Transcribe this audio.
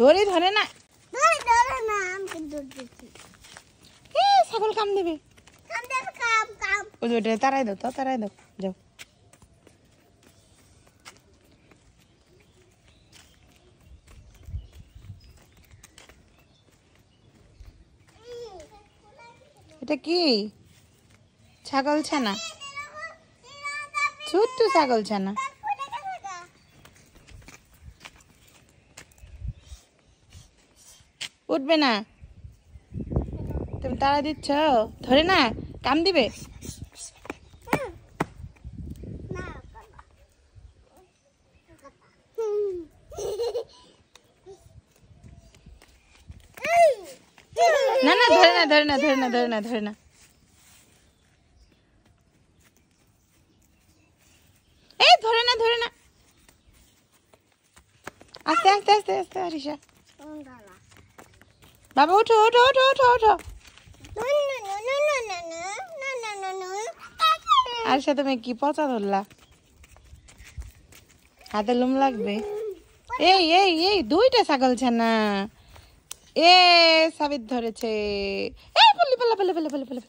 ধরে ধরে না, ধরে না, আমি ধরতেছি। ছাগল কাম দেবে। ওই যে ওটা তারাই দাও তো, তারাই দাও, যাও। এটা কি? ছাগল ছানা, ছোট্ট ছাগল ছানা। উঠবে না, তুমি তাড়া দিচ্ছ, ধরে না, কাম দিবে। না না, ধরে না, ধরে না, ধরে না, ধরে না, ধরে না। এই ধরে না, ধরে না। আস্তে আস্তে আস্তে আস্তে আরিশা। বাবা ওঠো ওঠো ওঠো ওঠো ওঠো। আরিশা তুমি কি পচা ধরলা? হাতে লুম লাগবে। এই এই এই দুইটা ছাগল ছানা। এ সাবিত ধরেছে। এই বলি বলে বলে বলে বলে বলে।